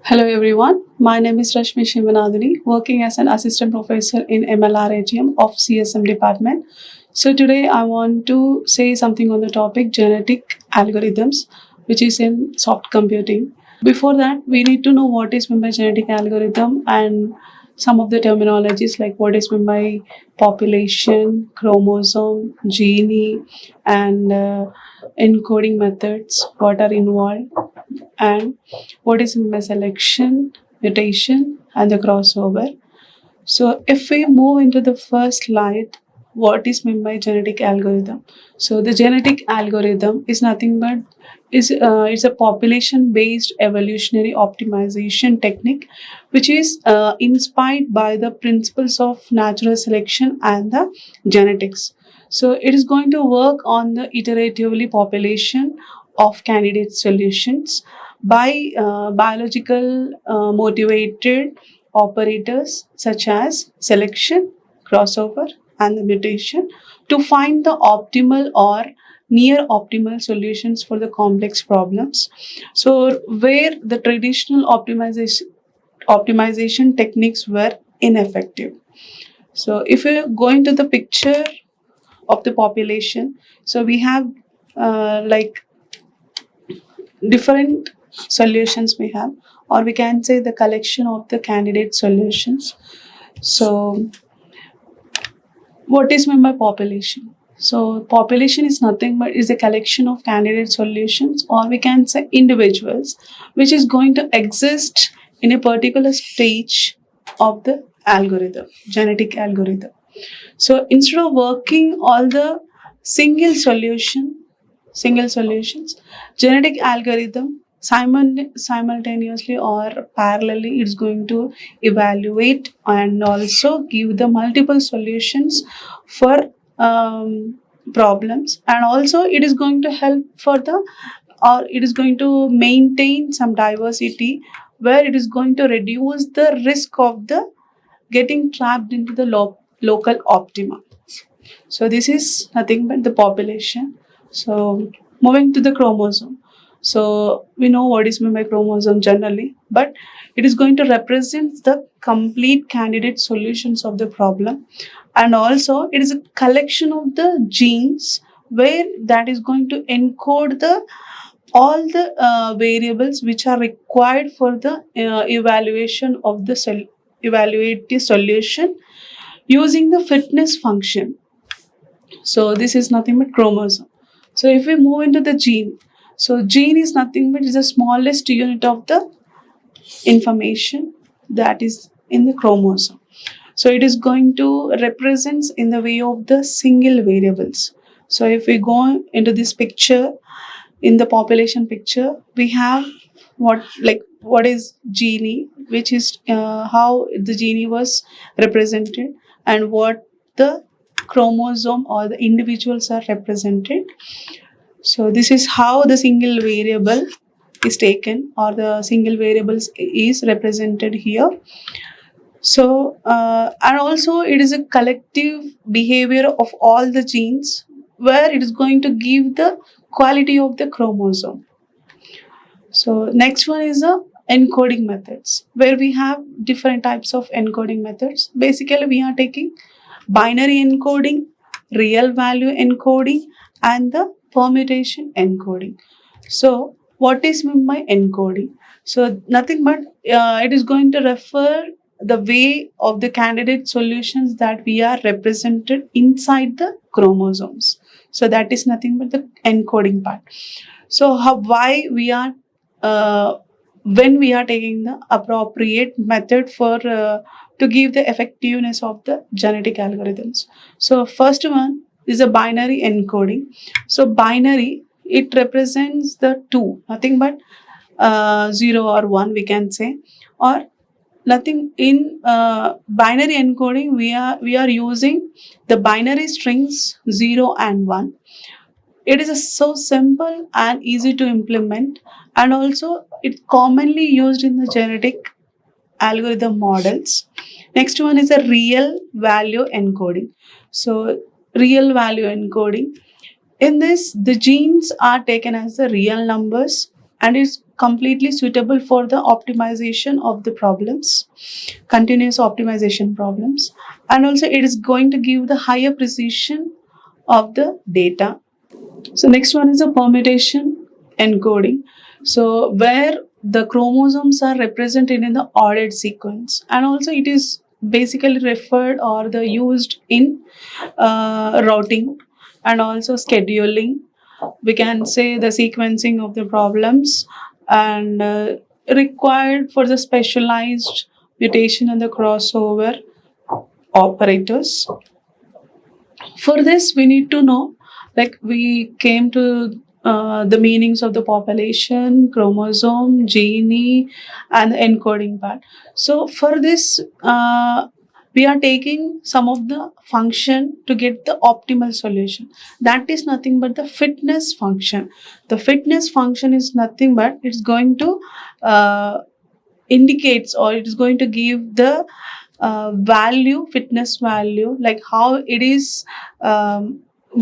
Hello everyone, my name is Rashmi Shivanadhuni, working as an assistant professor in Mlritm of CSM department. So today I want to say something on the topic genetic algorithms, which is in soft computing. Before that, we need to know what is meant by genetic algorithm and some of the terminologies like what is meant by population, chromosome, gene, and encoding methods, what are involved, and what is meant by selection, mutation, and the crossover. So if we move into the first slide, what is meant by genetic algorithm? So the genetic algorithm is nothing but it's a population based evolutionary optimization technique which is inspired by the principles of natural selection and the genetics. So it is going to work on the iteratively population of candidate solutions by biological motivated operators such as selection, crossover, and the mutation to find the optimal or near optimal solutions for the complex problems. So, where the traditional optimization techniques were ineffective. So, if you go into the picture of the population, so we have like different solutions we have, or we can say the collection of the candidate solutions. So what is meant by population? So population is nothing but is a collection of candidate solutions, or we can say individuals, which is going to exist in a particular stage of the algorithm, genetic algorithm. So instead of working all the single solution, single solutions, genetic algorithm simultaneously or parallelly it's going to evaluate and also give the multiple solutions for problems, and also it is going to help for the, or it is going to maintain some diversity where it is going to reduce the risk of the getting trapped into the local optima. So this is nothing but the population. So moving to the chromosome. So we know what is meant by chromosome generally, but it is going to represent the complete candidate solutions of the problem, and also it is a collection of the genes where that is going to encode the all the variables which are required for the evaluation of the evaluate the solution using the fitness function. So this is nothing but chromosome. So if we move into the gene, so gene is nothing but is the smallest unit of the information that is in the chromosome. So it is going to represents in the way of the single variables. So if we go into this picture, in the population picture, we have what is gene, which is how the gene was represented, and what the chromosome or the individuals are represented. So this is how the single variable is taken, or the single variables is represented here. So and also it is a collective behavior of all the genes where it is going to give the quality of the chromosome. So next one is the encoding methods, where we have different types of encoding methods. Basically, we are taking binary encoding, real value encoding, and the permutation encoding. So what is meant by encoding? So nothing but it is going to refer the way of the candidate solutions that we are represented inside the chromosomes. So that is nothing but the encoding part. So how, why we are when we are taking the appropriate method for to give the effectiveness of the genetic algorithms. So first one is a binary encoding. So binary, it represents the two, nothing but 0 or 1 we can say, or nothing. In binary encoding we are using the binary strings 0 and 1. It is so simple and easy to implement, and also it's commonly used in the genetic algorithm models. Next one is a real value encoding. So real value encoding, in this the genes are taken as the real numbers and it's completely suitable for the optimization of the problems, continuous optimization problems, and also it is going to give the higher precision of the data. So next one is a permutation encoding. So where the chromosomes are represented in the ordered sequence, and also it is basically referred or the used in routing and also scheduling. We can say the sequencing of the problems and required for the specialized mutation and the crossover operators. For this, we need to know, like we came to the meanings of the population, chromosome, gene, and the encoding part. So for this, we are taking some of the function to get the optimal solution. That is nothing but the fitness function. The fitness function is nothing but it's going to indicates, or it is going to give the fitness value, like how it is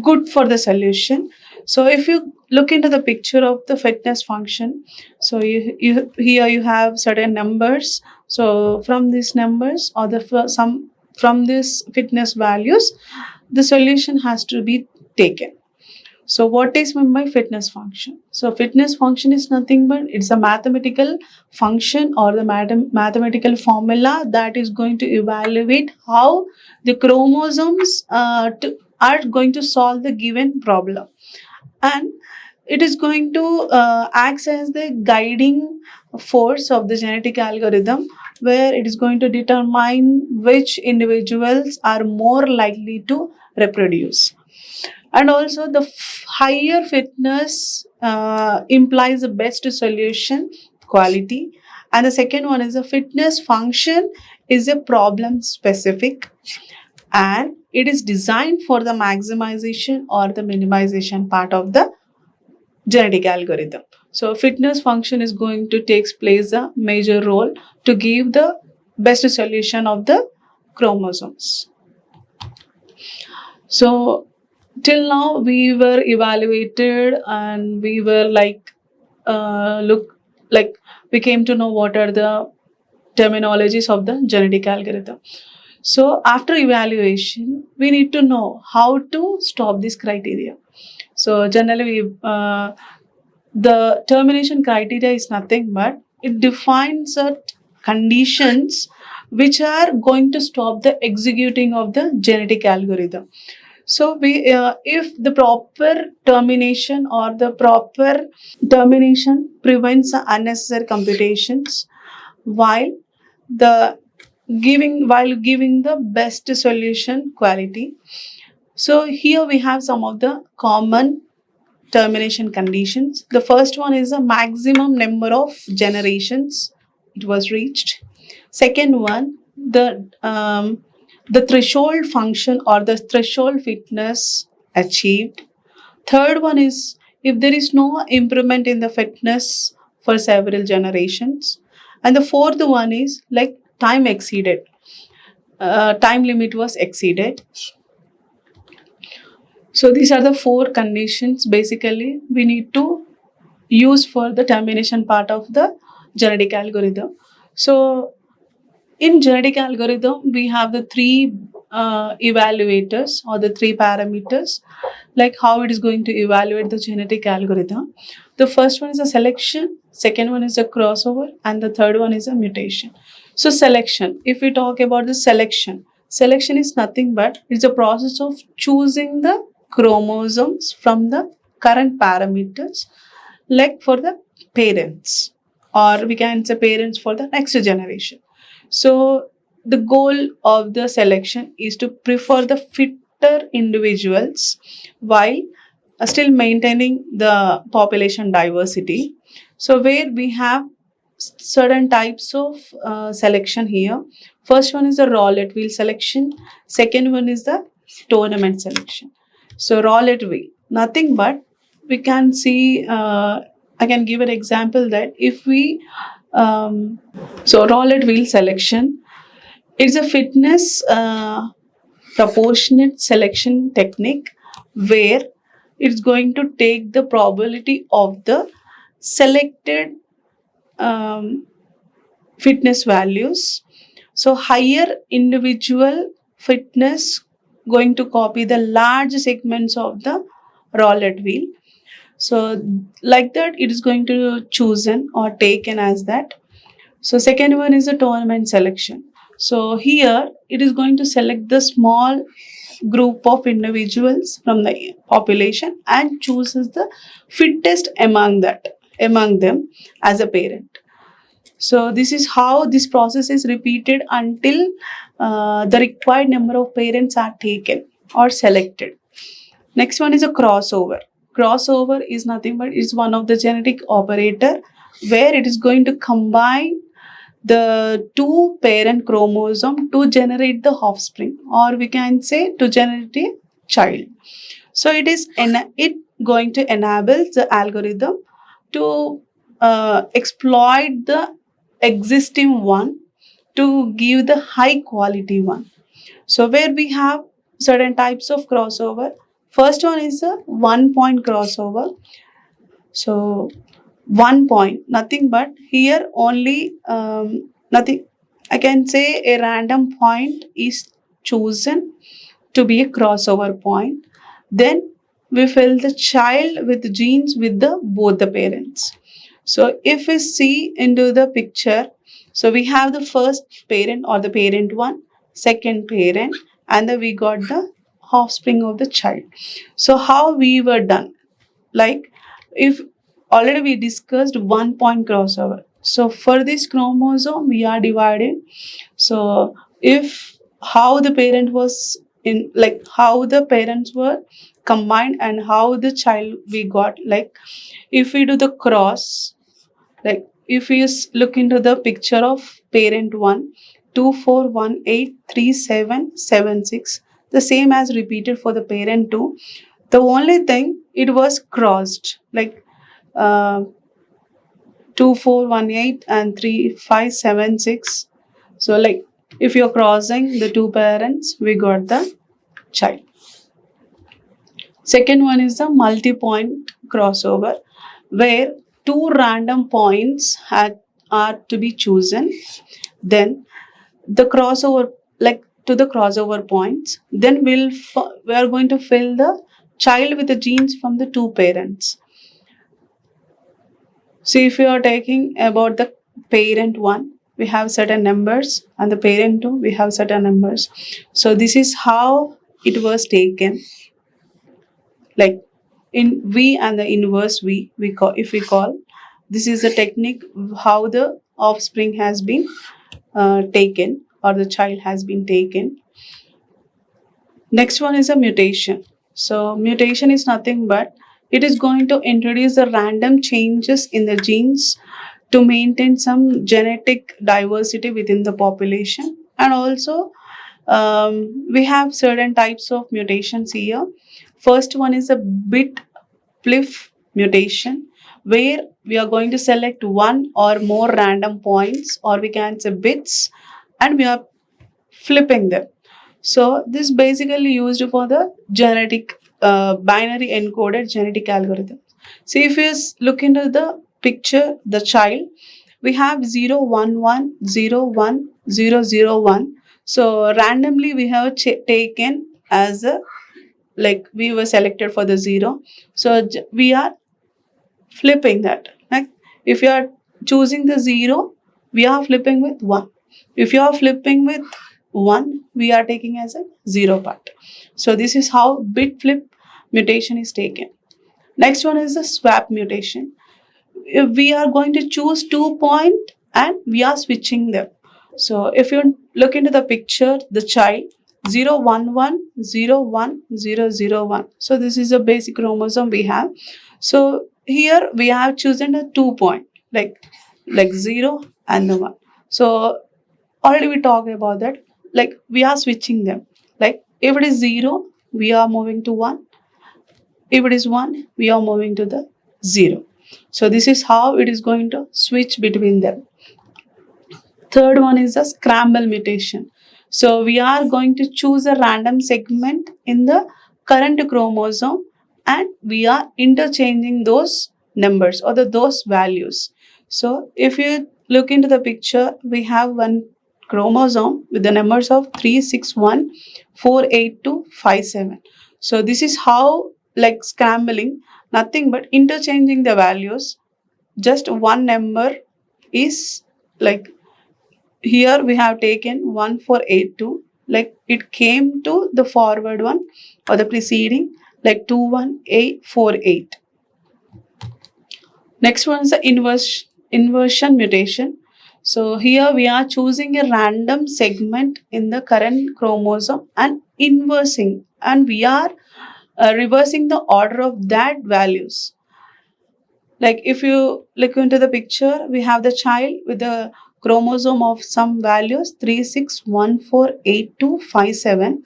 good for the solution. So if you look into the picture of the fitness function, so you here you have certain numbers. So from these numbers or some from these fitness values, the solution has to be taken. So what is meant by fitness function? So fitness function is nothing but it's a mathematical function or the mathematical formula that is going to evaluate how the chromosomes are going to solve the given problem, and it is going to act as the guiding force of the genetic algorithm, where it is going to determine which individuals are more likely to reproduce. And also the higher fitness implies the best solution quality, and the second one is the fitness function is a problem specific, and it is designed for the maximization or the minimization part of the genetic algorithm. So fitness function is going to take place a major role to give the best solution of the chromosomes. So till now we were evaluated and we were like look like we came to know what are the terminologies of the genetic algorithm. So after evaluation we need to know how to stop this criteria. So generally the termination criteria is nothing but it defines conditions which are going to stop the executing of the genetic algorithm. So if the proper termination or the proper termination prevents unnecessary computations while the giving the best solution quality. So here we have some of the common termination conditions. The first one is a maximum number of generations it was reached. Second one, the threshold function or the threshold fitness achieved. Third one is if there is no improvement in the fitness for several generations. And the fourth one is like time exceeded. Time limit was exceeded. So these are the four conditions basically we need to use for the termination part of the genetic algorithm. So in genetic algorithm, we have the three evaluators or the three parameters, like how it is going to evaluate the genetic algorithm. The first one is a selection, second one is a crossover, and the third one is a mutation. So selection, if we talk about the selection is nothing but it's a process of choosing the chromosomes from the current parameters, like for the parents, or we can say parents for the next generation. So the goal of the selection is to prefer the fitter individuals while still maintaining the population diversity. So where we have certain types of selection here. First one is the roulette wheel selection. Second one is the tournament selection. So roulette wheel, nothing but we can see. I can give an example that if we so roulette wheel selection, it's a fitness proportionate selection technique where it's going to take the probability of the selected um, fitness values. So higher individual fitness going to copy the large segments of the roulette wheel. So like that, it is going to chosen or taken as that. So second one is the tournament selection. So here it is going to select the small group of individuals from the population and chooses the fittest among them as a parent. So this is how this process is repeated until the required number of parents are taken or selected. Next one is a crossover. Crossover is nothing but is one of the genetic operator where it is going to combine the two parent chromosome to generate the offspring, or we can say to generate a child. So it going to enable the algorithm to exploit the existing one to give the high quality one. So where we have certain types of crossover. First one is a 1 point crossover. So 1 point, nothing but here only nothing. I can say a random point is chosen to be a crossover point. Then we fill the child with genes with the both the parents. So if we see into the picture, so we have the first parent or the parent one, second parent, and then we got the offspring of the child. So how we were done? Like if already we discussed 1 point crossover. So for this chromosome we are divided. So if how the parent was in, like how the parents were combined and how the child we got, like if we do the cross, like if we look into the picture of parent 1, 2, 4, 1, 8, 3, 7, 7, 6, the same as repeated for the parent 2. The only thing it was crossed, like uh, 2, 4, 1, 8 and 3, 5, 7, 6. So like if you're crossing the two parents, we got the child. Second one is the multi-point crossover, where two random points are to be chosen. Then the crossover, like to the crossover points, then we are going to fill the child with the genes from the two parents. So if you are taking about the parent 1, we have certain numbers, and the parent 2, we have certain numbers. So this is how it was taken. Like in V and the inverse V, we call, if we call, this is the technique how the offspring has been taken or the child has been taken. Next one is a mutation. So mutation is nothing but it is going to introduce the random changes in the genes to maintain some genetic diversity within the population. And also we have certain types of mutations here. First one is a bit flip mutation, where we are going to select one or more random points, or we can say bits, and we are flipping them. So this basically used for the genetic binary encoded genetic algorithm. So if you look into the picture, the child, we have 0, 1, 1, 0, 1, 0, 0, 1. So randomly we have taken as a, like we were selected for the 0. So we are flipping that. Like if you are choosing the 0, we are flipping with 1. If you are flipping with 1, we are taking as a 0 part. So this is how bit flip mutation is taken. Next one is the swap mutation. If we are going to choose 2 point and we are switching them. So if you look into the picture, the child 0, 1, 1, 0, 1, 0, 0, 1. So this is a basic chromosome we have. So here we have chosen a 2 point, like 0 and the 1. So already we talked about that. Like we are switching them. Like if it is 0, we are moving to 1. If it is 1, we are moving to the 0. So this is how it is going to switch between them. Third one is the scramble mutation. So we are going to choose a random segment in the current chromosome and we are interchanging those numbers or those values. So if you look into the picture, we have one chromosome with the numbers of 361, 482, 57. So this is how, like, scrambling, nothing but interchanging the values. Just one number is, like, here we have taken 1482, like it came to the forward one or the preceding, like 21848. Next one is the inversion mutation. So here we are choosing a random segment in the current chromosome and inversing, and we are reversing the order of that values. Like if you look into the picture, we have the child with the chromosome of some values 36148257.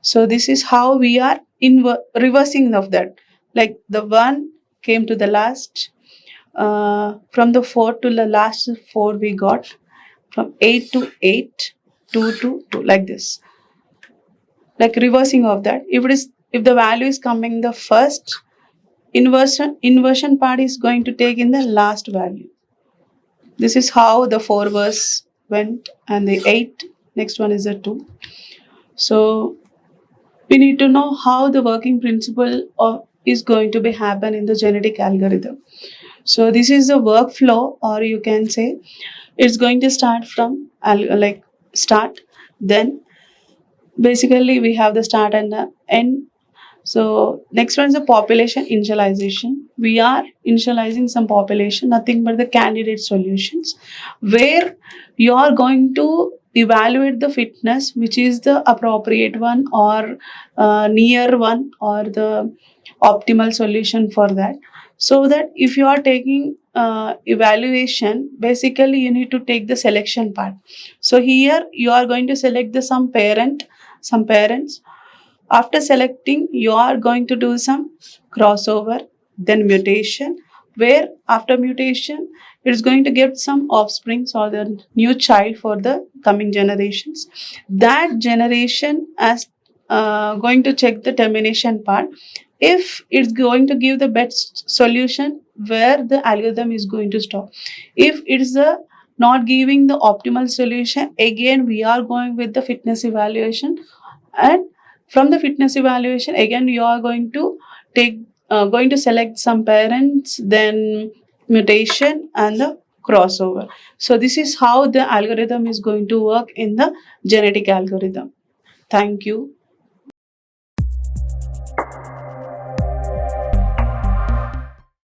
So this is how we are reversing of that. Like the one came to the last, from the 4 to the last 4 we got, from 8 to 8, 2 to 2, like this. Like reversing of that. If the value is coming the first, inversion part is going to take in the last value. This is how the 4 verse went, and the 8, next one is the 2. So we need to know how the working principle is going to be happen in the genetic algorithm. So this is the workflow, or you can say it's going to start from like start. Then basically we have the start and the end. So next one is the population initialization. We are initializing some population, nothing but the candidate solutions, where you are going to evaluate the fitness, which is the appropriate one or near one or the optimal solution for that. So that if you are taking evaluation, basically you need to take the selection part. So here you are going to select the some parents. After selecting, you are going to do some crossover, then mutation, where after mutation, it is going to get some offsprings or the new child for the coming generations. That generation as going to check the termination part. If it's going to give the best solution, where the algorithm is going to stop. If it is the not giving the optimal solution, again we are going with the fitness evaluation, and from the fitness evaluation again you are going to take going to select some parents, then mutation and the crossover. So this is how the algorithm is going to work in the genetic algorithm. Thank you.